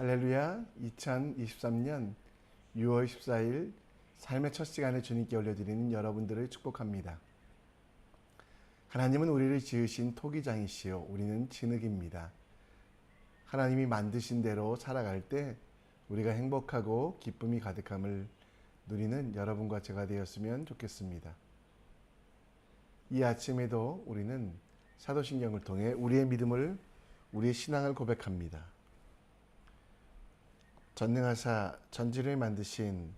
할렐루야. 2023년 6월 14일 삶의 첫 시간에 주님께 올려드리는 여러분들을 축복합니다. 하나님은 우리를 지으신 토기장이시요 우리는 진흙입니다. 하나님이 만드신 대로 살아갈 때 우리가 행복하고 기쁨이 가득함을 누리는 여러분과 제가 되었으면 좋겠습니다. 이 아침에도 우리는 사도신경을 통해 우리의 믿음을, 우리의 신앙을 고백합니다. 전능하사 천지를 만드신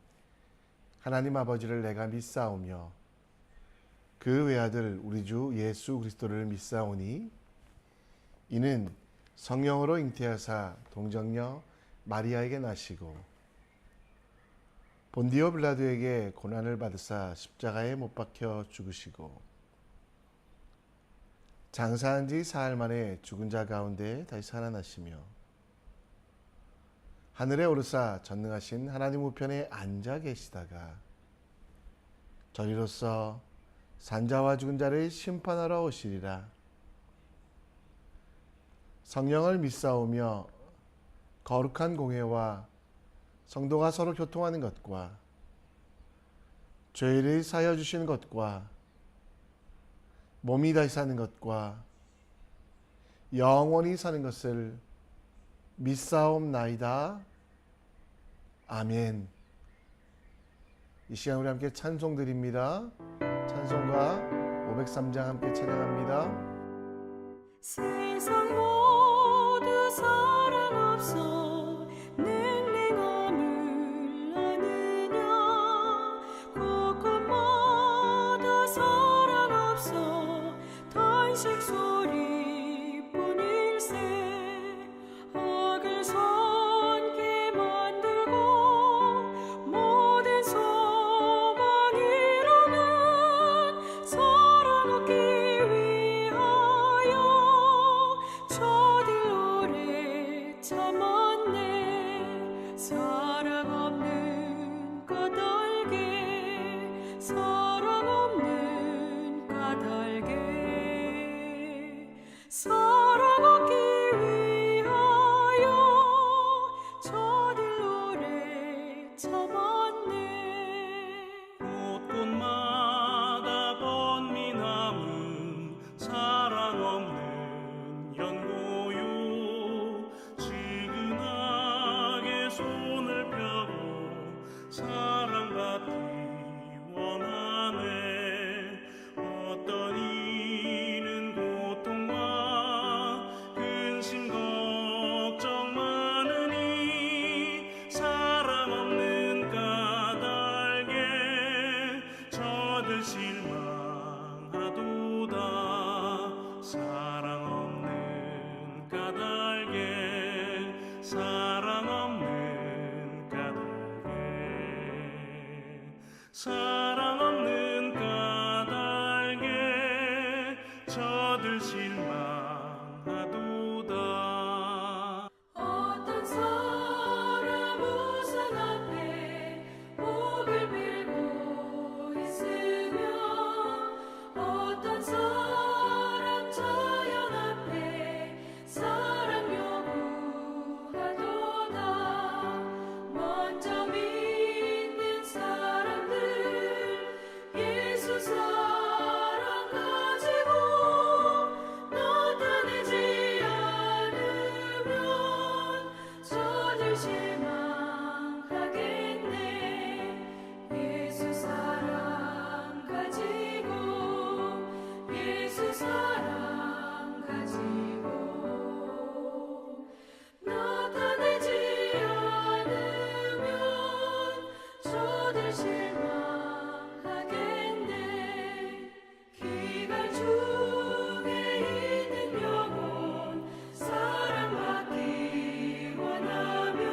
하나님 아버지를 내가 믿사오며 그 외아들 우리 주 예수 그리스도를 믿사오니 이는 성령으로 잉태하사 동정녀 마리아에게 나시고 본디오 빌라도에게 고난을 받으사 십자가에 못 박혀 죽으시고 장사한 지 사흘 만에 죽은 자 가운데 다시 살아나시며 하늘에 오르사 전능하신 하나님 우편에 앉아 계시다가 저리로서 산자와 죽은 자를 심판하러 오시리라. 성령을 믿사오며 거룩한 공회와 성도가 서로 교통하는 것과 죄를 사하여 주시는 것과 몸이 다시 사는 것과 영원히 사는 것을 믿사옵나이다. 아멘. 이 시간 우리 함께 찬송 드립니다. 찬송가 503장 함께 찬양합니다. 세상 모두 사랑 없어 능랭함을 아느냐 곳곳마다 사랑 없어 탄식 소리뿐일세 악을 선케 만들고 모든 소망 이루는 사랑 얻기 위하여 저들 오래 참았네. 사랑 없는 까닭에 사랑 없는 까닭에 사랑 얻기 위하여 저들 오래 참았네. 곳곳마다 번민함은 사랑 없는 연고요. 지근하게 손을 펴고 사랑받기 원하네. 어떤 이는 고통과 근심 걱정 많으니 사랑 없는 까닭에 저들 실망하도다. 사랑 없는 까닭에 사랑 없는 까닭에 사랑 없는 까닭에 저들 실망하도다. 어떤 사람 우상 앞에 목을 빌고 있으며 어떤 사람 자연 앞에 사랑 요구하도다. 먼저 믿는 사람들 예수 사랑 가지고 나타내지 않으면 저들 실망하겠네. 예수 사랑 가지고 예수 사랑 가지고 나타내지 않으면 저들 실망하겠네. 기갈 중에 있는 영혼 사랑받기 원하며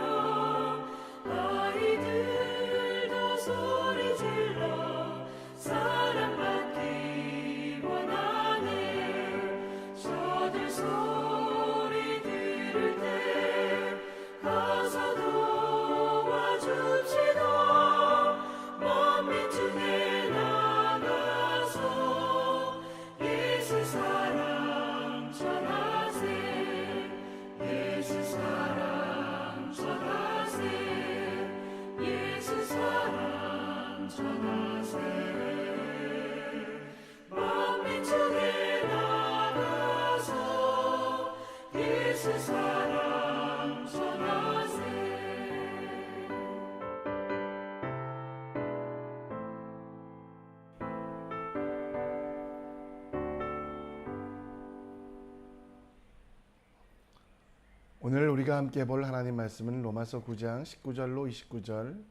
아이들도 소리 질러 사랑받기 원하네. 저들 소리 들을 때 가서 도와줍시다. 만민 중에 나가서 예수 사랑 전하세. 예수 사랑 전하세. 사랑 전하세 만민 중에 나가서 예수 사랑 전하세 오늘 우리가 함께 볼 하나님 말씀은 로마서 9장 19절로 29절,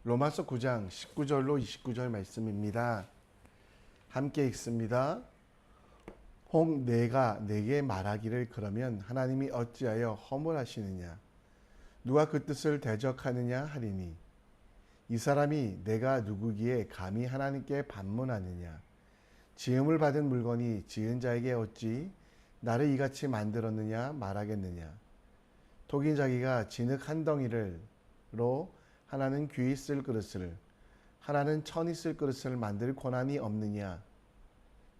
로마서 9장 19절로 29절 말씀입니다. 함께 읽습니다. 혹 내가 내게 말하기를 그러면 하나님이 어찌하여 허물하시느냐? 누가 그 뜻을 대적하느냐 하리니 이 사람이 내가 누구기에 감히 하나님께 반문하느냐? 지음을 받은 물건이 지은 자에게 어찌 나를 이같이 만들었느냐 말하겠느냐? 독인 자기가 진흙 한 덩이로 하나는 귀히 쓸 그릇을 하나는 천이 쓸 그릇을 만들 권한이 없느냐?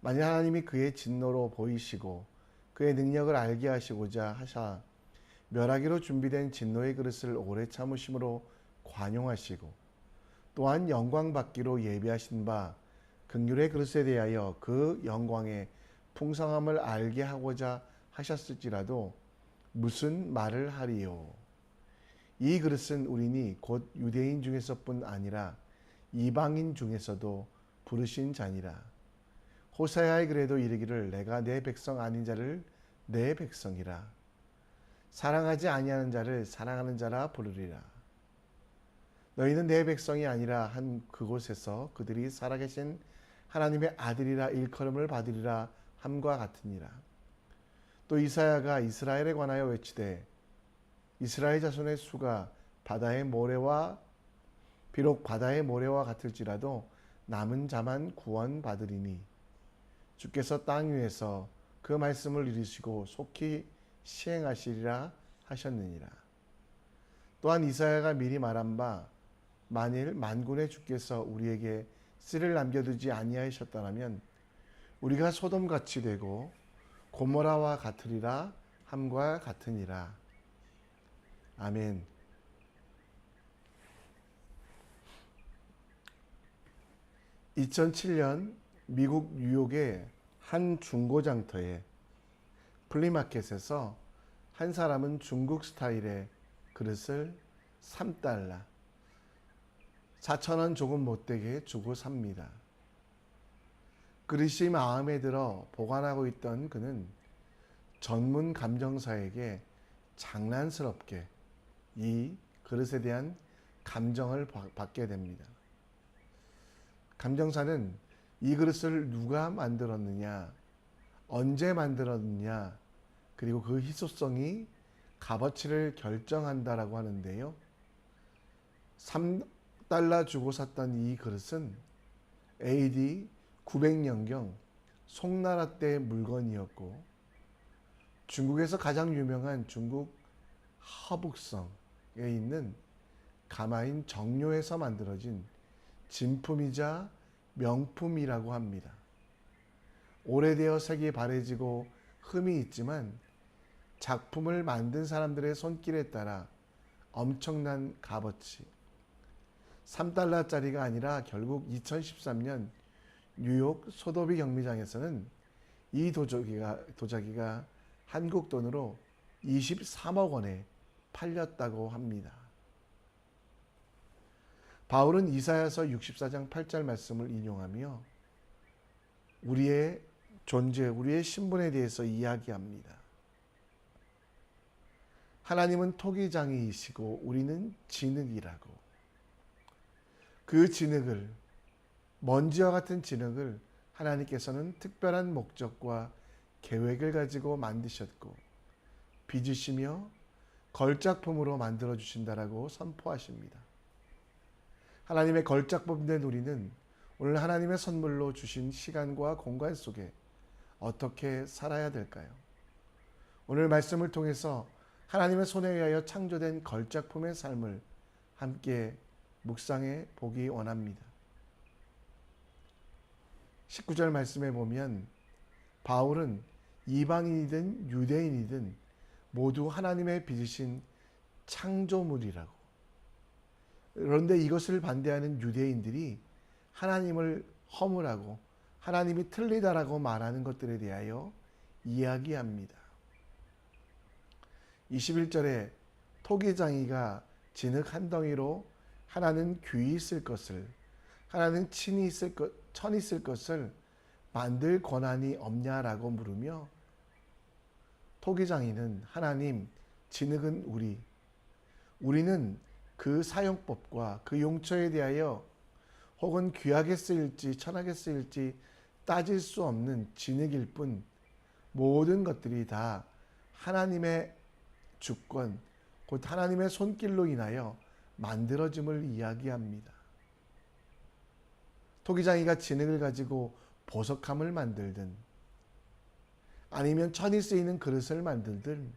만일 하나님이 그의 진노로 보이시고 그의 능력을 알게 하시고자 하사 멸하기로 준비된 진노의 그릇을 오래 참으심으로 관용하시고 또한 영광 받기로 예비하신 바 긍휼의 그릇에 대하여 그 영광의 풍성함을 알게 하고자 하셨을지라도 무슨 말을 하리요? 이 그릇은 우리니 곧 유대인 중에서뿐 아니라 이방인 중에서도 부르신 자니라. 호세아의 글에도 이르기를 내가 내 백성 아닌 자를 내 백성이라 사랑하지 아니하는 자를 사랑하는 자라 부르리라. 너희는 내 백성이 아니라 한 그곳에서 그들이 살아계신 하나님의 아들이라 일컬음을 받으리라 함과 같으니라. 또 이사야가 이스라엘에 관하여 외치되 이스라엘 자손의 수가 비록 바다의 모래와 같을지라도 남은 자만 구원받으리니 주께서 땅 위에서 그 말씀을 이루시고 속히 시행하시리라 하셨느니라. 또한 이사야가 미리 말한 바 만일 만군의 주께서 우리에게 씨를 남겨두지 아니하셨더라면 우리가 소돔같이 되고 고모라와 같으리라 함과 같으니라. 아멘. (2007년) 미국 뉴욕의 한 중고장터에 플리마켓에서 한 사람은 중국 스타일의 그릇을 $3, 4,000원 조금 못되게 주고 삽니다. 그릇이 마음에 들어 보관하고 있던 그는 전문 감정사에게 장난스럽게 이 그릇에 대한 감정을 받게 됩니다. 감정사는 이 그릇을 누가 만들었느냐, 언제 만들었느냐, 그리고 그 희소성이 값어치를 결정한다라고 하는데요. $3 주고 샀던 이 그릇은 AD 900년경 송나라 때의 물건이었고 중국에서 가장 유명한 중국 허북성에 있는 가마인 정료에서 만들어진 진품이자 명품이라고 합니다. 오래되어 색이 바래지고 흠이 있지만 작품을 만든 사람들의 손길에 따라 엄청난 값어치, $3짜리가 아니라 결국 2013년 뉴욕 소도비 경미장에서는 이 도자기가 한국 돈으로 23억 원에 팔렸다고 합니다. 바울은 이사야서 64장 8절 말씀을 인용하며 우리의 존재, 우리의 신분에 대해서 이야기합니다. 하나님은 토기장이시고 우리는 진흙이라고. 그 진흙을, 먼지와 같은 진흙을 하나님께서는 특별한 목적과 계획을 가지고 만드셨고 빚으시며 걸작품으로 만들어 주신다라고 선포하십니다. 하나님의 걸작품 된 우리는 오늘 하나님의 선물로 주신 시간과 공간 속에 어떻게 살아야 될까요? 오늘 말씀을 통해서 하나님의 손에 의하여 창조된 걸작품의 삶을 함께 묵상해 보기 원합니다. 19절 말씀에 보면 바울은 이방인이든 유대인이든 모두 하나님의 빚으신 창조물이라고, 그런데 이것을 반대하는 유대인들이 하나님을 허물하고 하나님이 틀리다라고 말하는 것들에 대하여 이야기합니다. 21절에 토기장이가 진흙 한 덩이로 하나는 귀 있을 것을, 하나는 천이 있을 것을 만들 권한이 없냐라고 물으며, 토기장이는 하나님, 진흙은 우리는 그 사용법과 그 용처에 대하여 혹은 귀하게 쓰일지 천하게 쓰일지 따질 수 없는 진흙일 뿐, 모든 것들이 다 하나님의 주권, 곧 하나님의 손길로 인하여 만들어짐을 이야기합니다. 토기장이가 진흙을 가지고 보석함을 만들든 아니면 천이 쓰이는 그릇을 만들든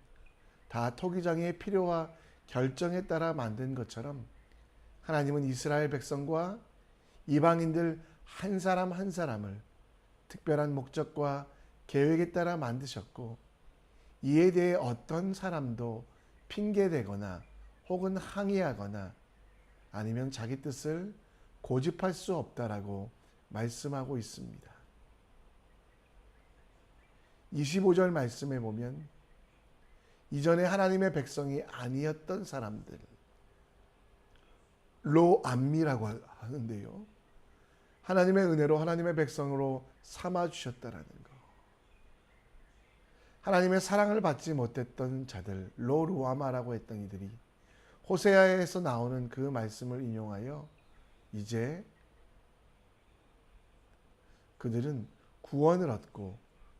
다 토기장이의 필요와 결정에 따라 만든 것처럼, 하나님은 이스라엘 백성과 이방인들 한 사람 한 사람을 특별한 목적과 계획에 따라 만드셨고, 이에 대해 어떤 사람도 핑계대거나 혹은 항의하거나 아니면 자기 뜻을 고집할 수 없다라고 말씀하고 있습니다. 25절 말씀에 보면 이전에 하나님의 백성이 아니었던 사람들, 로암미라고 하는데요, 하나님의 은혜로 하나님의 백성으로 삼아주셨다라는 것, 하나님의 사랑을 받지 못했던 자들, 로루아마라고 했던 이들이 호세아에서 나오는 그 말씀을 인용하여 이제 그들은 구원을 얻고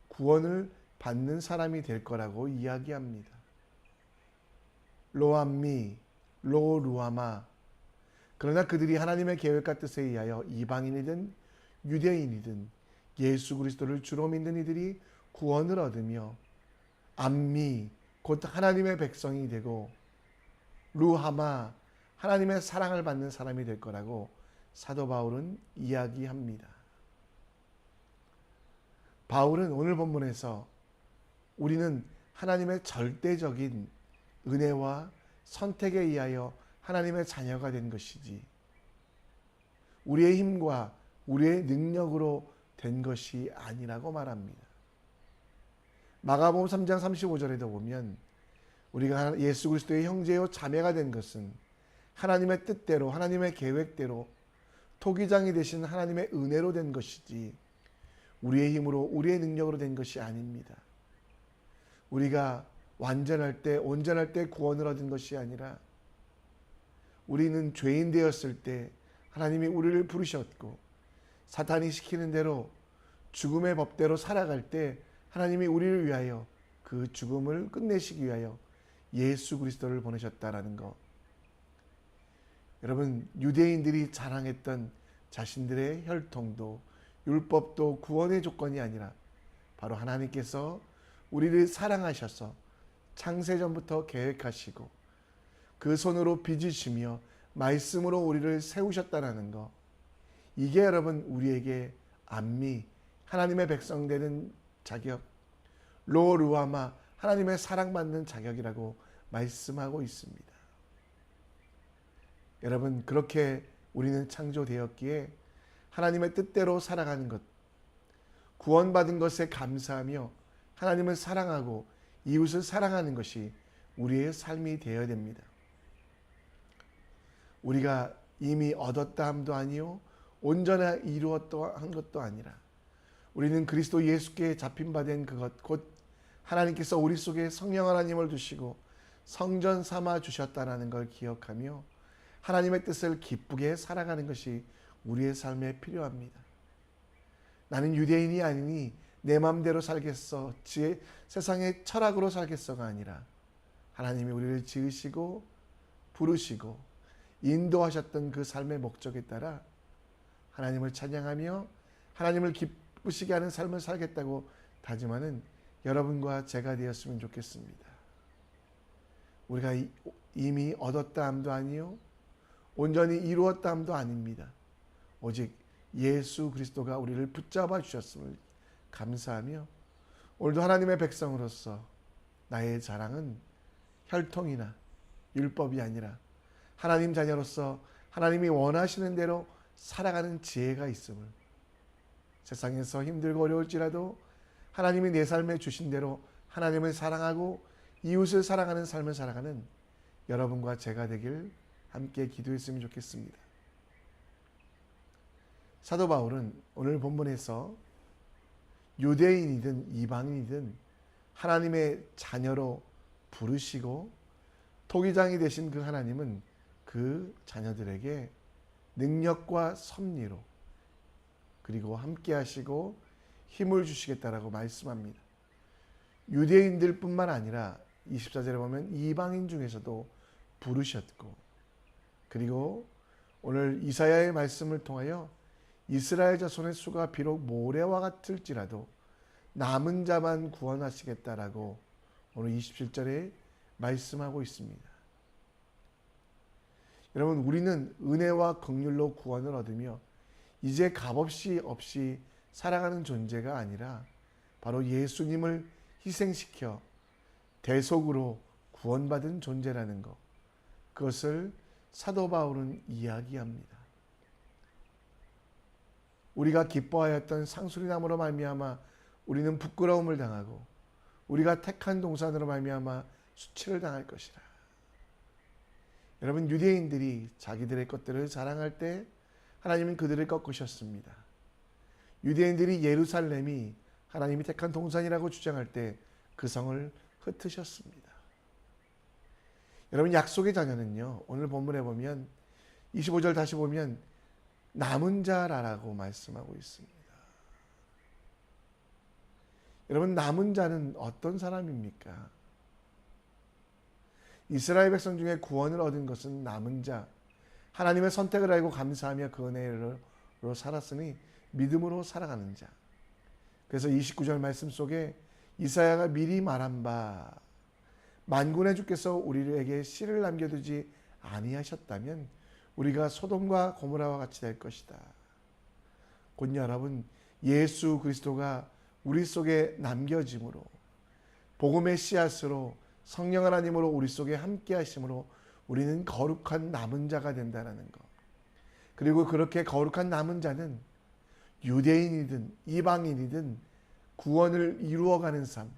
구원을 받는 사람이 될 거라고 이야기합니다. 로암미, 로루아마. 그러나 그들이 하나님의 계획과 뜻에 의하여 이방인이든 유대인이든 예수 그리스도를 주로 믿는 이들이 구원을 얻으며, 암미, 곧 하나님의 백성이 되고, 루하마, 하나님의 사랑을 받는 사람이 될 거라고 사도 바울은 이야기합니다. 바울은 오늘 본문에서 우리는 하나님의 절대적인 은혜와 선택에 의하여 하나님의 자녀가 된 것이지 우리의 힘과 우리의 능력으로 된 것이 아니라고 말합니다. 마가복음 3장 35절에도 보면 우리가 예수 그리스도의 형제요 자매가 된 것은 하나님의 뜻대로, 하나님의 계획대로 토기장이 되신 하나님의 은혜로 된 것이지 우리의 힘으로, 우리의 능력으로 된 것이 아닙니다. 우리가 완전할 때, 온전할 때 구원을 얻은 것이 아니라 우리는 죄인 되었을 때 하나님이 우리를 부르셨고, 사탄이 시키는 대로 죽음의 법대로 살아갈 때 하나님이 우리를 위하여 그 죽음을 끝내시기 위하여 예수 그리스도를 보내셨다라는 것. 여러분, 유대인들이 자랑했던 자신들의 혈통도 율법도 구원의 조건이 아니라 바로 하나님께서 우리를 사랑하셔서 창세전부터 계획하시고 그 손으로 빚으시며 말씀으로 우리를 세우셨다라는 것. 이게 여러분 우리에게 암미, 하나님의 백성 되는 자격, 로루아마, 하나님의 사랑받는 자격이라고 말씀하고 있습니다. 여러분, 그렇게 우리는 창조되었기에 하나님의 뜻대로 살아가는 것, 구원받은 것에 감사하며 하나님을 사랑하고 이웃을 사랑하는 것이 우리의 삶이 되어야 됩니다. 우리가 이미 얻었다 함도 아니요 온전히 이루었다 한 것도 아니라 우리는 그리스도 예수께 잡힌 바 된 그것, 곧 하나님께서 우리 속에 성령 하나님을 두시고 성전 삼아 주셨다는 걸 기억하며 하나님의 뜻을 기쁘게 살아가는 것이 우리의 삶에 필요합니다. 나는 유대인이 아니니 내 마음대로 살겠어, 세상의 철학으로 살겠어가 아니라 하나님이 우리를 지으시고 부르시고 인도하셨던 그 삶의 목적에 따라 하나님을 찬양하며 하나님을 기쁘시게 하는 삶을 살겠다고 다짐하는 여러분과 제가 되었으면 좋겠습니다. 우리가 이미 얻었다 함도 아니요 온전히 이루었다 함도 아닙니다. 오직 예수 그리스도가 우리를 붙잡아 주셨음을 감사하며 오늘도 하나님의 백성으로서 나의 자랑은 혈통이나 율법이 아니라 하나님 자녀로서 하나님이 원하시는 대로 살아가는 지혜가 있음을, 세상에서 힘들고 어려울지라도 하나님이 내 삶에 주신 대로 하나님을 사랑하고 이웃을 사랑하는 삶을 살아가는 여러분과 제가 되길 함께 기도했으면 좋겠습니다. 사도 바울은 오늘 본문에서 유대인이든 이방인이든 하나님의 자녀로 부르시고 토기장이 되신 그 하나님은 그 자녀들에게 능력과 섭리로 그리고 함께 하시고 힘을 주시겠다라고 말씀합니다. 유대인들 뿐만 아니라 24절에 보면 이방인 중에서도 부르셨고, 그리고 오늘 이사야의 말씀을 통하여 이스라엘 자손의 수가 비록 모래와 같을지라도 남은 자만 구원하시겠다라고 오늘 27절에 말씀하고 있습니다. 여러분, 우리는 은혜와 긍휼로 구원을 얻으며 이제 값없이 없이 살아가는 존재가 아니라 바로 예수님을 희생시켜 대속으로 구원받은 존재라는 것, 그것을 사도 바울은 이야기합니다. 우리가 기뻐하였던 상수리나무로 말미암아 우리는 부끄러움을 당하고 우리가 택한 동산으로 말미암아 수치를 당할 것이라. 여러분, 유대인들이 자기들의 것들을 자랑할 때 하나님은 그들을 꺾으셨습니다. 유대인들이 예루살렘이 하나님이 택한 동산이라고 주장할 때 그 성을 흩으셨습니다. 여러분, 약속의 자녀는요, 오늘 본문에 보면 25절 다시 보면 남은 자라고 말씀하고 있습니다. 여러분, 남은 자는 어떤 사람입니까? 이스라엘 백성 중에 구원을 얻은 것은 남은 자, 하나님의 선택을 알고 감사하며 그 은혜로 살았으니 믿음으로 살아가는 자. 그래서 29절 말씀 속에 이사야가 미리 말한 바, 만군의 주께서 우리에게 씨를 남겨두지 아니하셨다면 우리가 소돔과 고모라와 같이 될 것이다. 곧 여러분, 예수 그리스도가 우리 속에 남겨짐으로, 복음의 씨앗으로 성령 하나님으로 우리 속에 함께 하심으로 우리는 거룩한 남은 자가 된다는 것. 그리고 그렇게 거룩한 남은 자는 유대인이든 이방인이든 구원을 이루어가는 삶,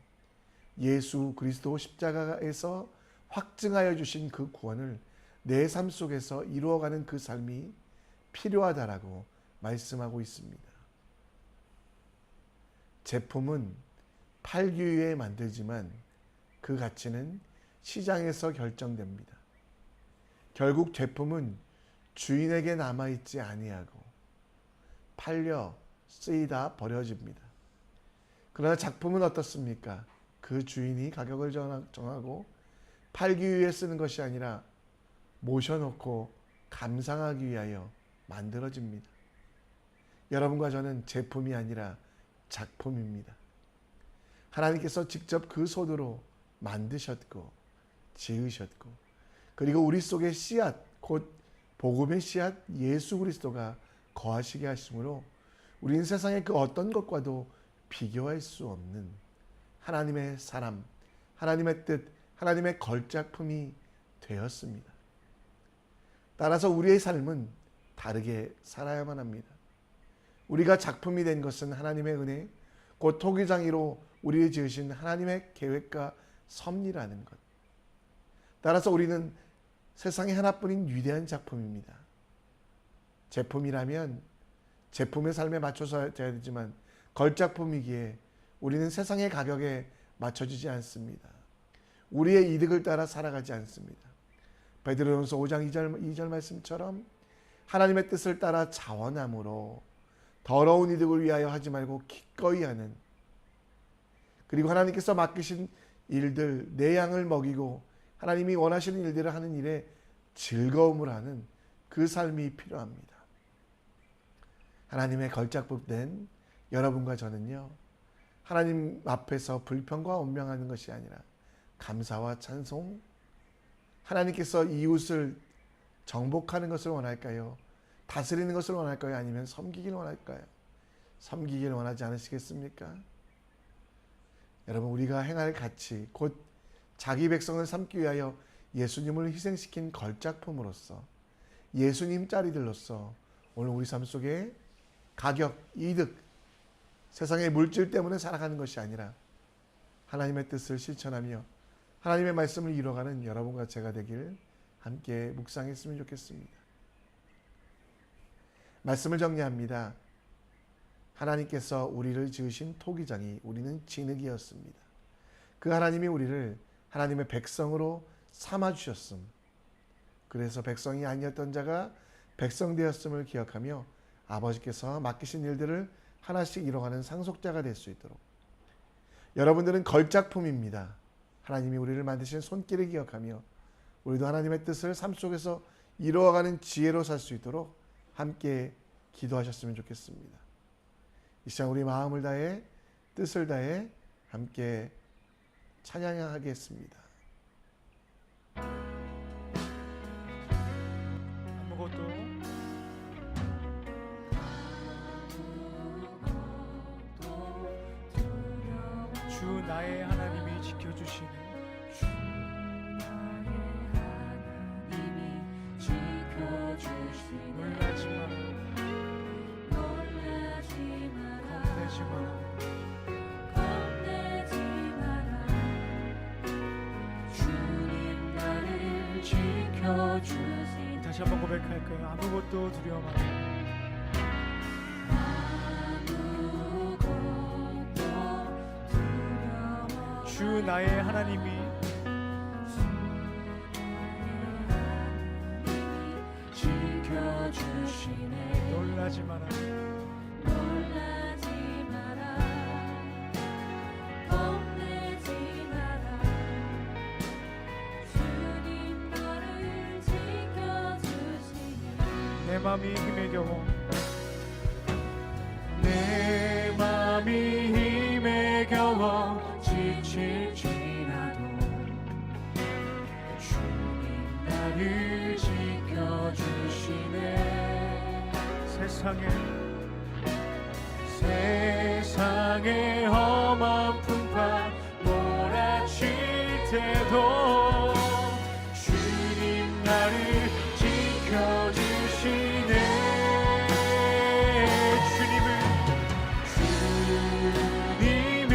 예수 그리스도 십자가에서 확증하여 주신 그 구원을 내 삶 속에서 이루어가는 그 삶이 필요하다라고 말씀하고 있습니다. 제품은 팔기 위해 만들지만 그 가치는 시장에서 결정됩니다. 결국 제품은 주인에게 남아있지 아니하고 팔려 쓰이다 버려집니다. 그러나 작품은 어떻습니까? 그 주인이 가격을 정하고 팔기 위해 쓰는 것이 아니라 모셔놓고 감상하기 위하여 만들어집니다. 여러분과 저는 제품이 아니라 작품입니다. 하나님께서 직접 그 손으로 만드셨고 지으셨고, 그리고 우리 속에 씨앗, 곧 복음의 씨앗 예수 그리스도가 거하시게 하심으로 우리는 세상의 그 어떤 것과도 비교할 수 없는 하나님의 사람, 하나님의 뜻, 하나님의 걸작품이 되었습니다. 따라서 우리의 삶은 다르게 살아야만 합니다. 우리가 작품이 된 것은 하나님의 은혜, 곧 토기장이로 우리를 지으신 하나님의 계획과 섭리라는 것. 따라서 우리는 세상에 하나뿐인 위대한 작품입니다. 제품이라면 제품의 삶에 맞춰서 돼야 되지만 걸작품이기에 우리는 세상의 가격에 맞춰지지 않습니다. 우리의 이득을 따라 살아가지 않습니다. 베드로전서 5장 2절 말씀처럼 하나님의 뜻을 따라 자원함으로 더러운 이득을 위하여 하지 말고 기꺼이 하는, 그리고 하나님께서 맡기신 일들, 내 양을 먹이고 하나님이 원하시는 일들을 하는 일에 즐거움을 하는 그 삶이 필요합니다. 하나님의 걸작품된 여러분과 저는요, 하나님 앞에서 불평과 원명하는 것이 아니라 감사와 찬송, 하나님께서 이웃을 정복하는 것을 원할까요? 다스리는 것을 원할까요? 아니면 섬기기를 원할까요? 섬기기를 원하지 않으시겠습니까? 여러분, 우리가 행할 가치, 곧 자기 백성을 삼기 위하여 예수님을 희생시킨 걸작품으로서 예수님 짤이들로서 오늘 우리 삶 속에 가격, 이득, 세상의 물질 때문에 살아가는 것이 아니라 하나님의 뜻을 실천하며 하나님의 말씀을 이뤄가는 여러분과 제가 되길 함께 묵상했으면 좋겠습니다. 말씀을 정리합니다. 하나님께서 우리를 지으신 토기장이 우리는 진흙이었습니다. 그 하나님이 우리를 하나님의 백성으로 삼아주셨음. 그래서 백성이 아니었던 자가 백성 되었음을 기억하며 아버지께서 맡기신 일들을 하나씩 이뤄가는 상속자가 될 수 있도록, 여러분들은 걸작품입니다. 하나님이 우리를 만드신 손길을 기억하며 우리도 하나님의 뜻을 삶 속에서 이루어가는 지혜로 살 수 있도록 함께 기도하셨으면 좋겠습니다. 이 시간 우리 마음을 다해 뜻을 다해 함께 찬양하겠습니다. 아무것도 주 나의 하나님이 지켜주시네. 주 나의 하나님이 지켜주시네. 놀라지 마라, 놀라지 마라, 겁내지 마라. 겁내지 마라. 주님 나를 지켜주시네. 다시 한번 고백할까요? 아무것도 두려워 마라. 주 나의 하나님이 지켜주시네. 놀라지 마라. 놀라지 마라. 겁내지 마라. 주님 너를 지켜주시네. 내 맘이 힘에 겨워, 내 맘이 힘에 겨워 지칠지라도 주님 나를 지켜주시네. 세상의 험한 풍파 몰아칠 때도 주님 나를 지켜주시네. 주님을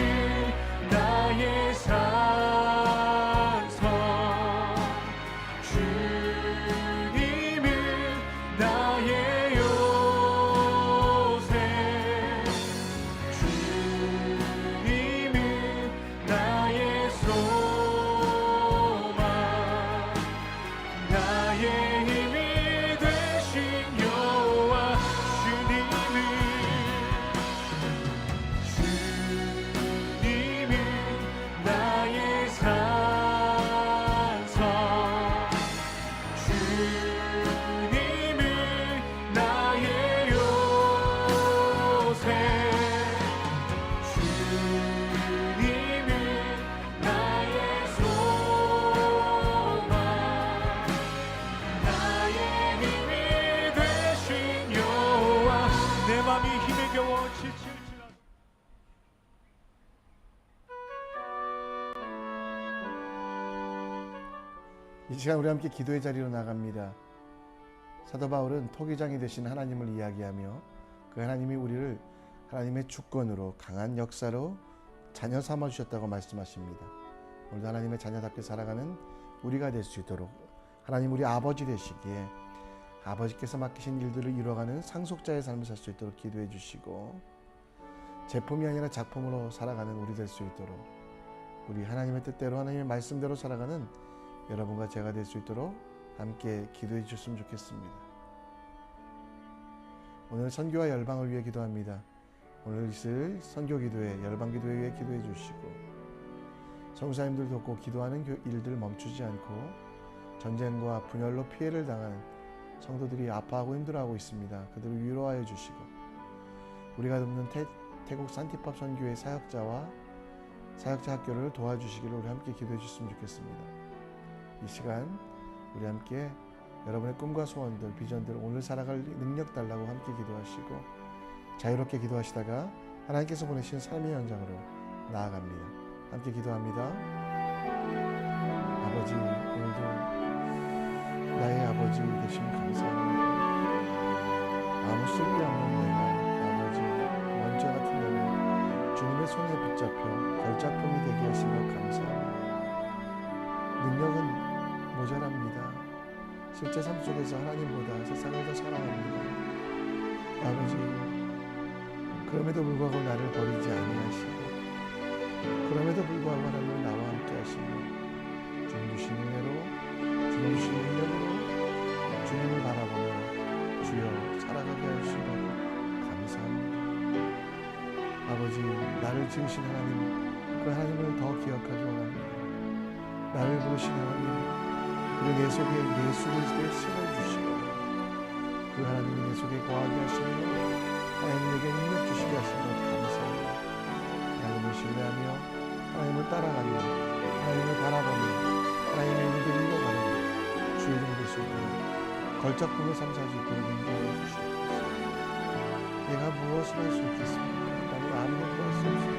나의 산성, 주님을 나의 요새, 주님을 나의 소망, 나의 힘이 되신 여호와. 주님을 나의 산성, 주님을 나의 요새, 주님을 나의 소망, 나의 힘이 되신 여호와. 내 맘이 힘에 겨워 지칠지라도 이 시간 우리 함께 기도의 자리로 나갑니다. 사도 바울은 토기장이 되신 하나님을 이야기하며 그 하나님이 우리를 하나님의 주권으로 강한 역사로 자녀 삼아 주셨다고 말씀하십니다. 오늘도 하나님의 자녀답게 살아가는 우리가 될 수 있도록 하나님 우리 아버지 되시기에 아버지께서 맡기신 일들을 이뤄가는 상속자의 삶을 살 수 있도록 기도해 주시고, 제품이 아니라 작품으로 살아가는 우리 될 수 있도록, 우리 하나님의 뜻대로 하나님의 말씀대로 살아가는 여러분과 제가 될 수 있도록 함께 기도해 주셨으면 좋겠습니다. 오늘 선교와 열방을 위해 기도합니다. 오늘 있을 선교 기도회, 열방 기도회 위해 기도해 주시고, 선교사님들 돕고 기도하는 일들 멈추지 않고 전쟁과 분열로 피해를 당하는 성도들이 아파하고 힘들어하고 있습니다. 그들을 위로하여 주시고, 우리가 돕는 태국 산티팝 선교회 사역자와 사역자 학교를 도와주시기를 우리 함께 기도해 주셨으면 좋겠습니다. 이 시간 우리 함께 여러분의 꿈과 소원들, 비전들, 오늘 살아갈 능력 달라고 함께 기도하시고 자유롭게 기도하시다가 하나님께서 보내신 삶의 현장으로 나아갑니다. 함께 기도합니다. 아버지, 오늘도 나의 아버지 되심 감사합니다. 아무 쓸데없는 내가 아버지 먼저 같은 내가 주님의 손에 붙잡혀 걸작품이 되게 하신 것 감사합니다. 능력은 모자랍니다. 실제 삶 속에서 하나님보다 세상을 더 사랑합니다. 아버지, 그럼에도 불구하고 나를 버리지 아니하시고 그럼에도 불구하고 하나님은 나와 함께 하시고 주님 주신 은혜로 주님 주신 능력으로 주님을 바라보며 주여 살아가게 하신 것 감사합니다. 아버지, 나를 지으신 하나님, 그 하나님을 더 기억하기 원합니다. 나를 부르신 하나님, 그리고 내 속에 예수 그리스도의 신을 주시고 그 하나님이 내 속에 거하게 하시며 하나님 내게 능력 주시게 하신 것 감사합니다. 하나님을 신뢰하며 하나님을 따라가며 하나님을 바라보며 하나님의 일들을 이뤄가며 주의 종 될 수 있도록 걸작품을 삼사할 수 있도록 인도하여 주시옵소서. 내가 무엇을 할 수 있겠습니까? 나는 아무것도 할 수 없습니다.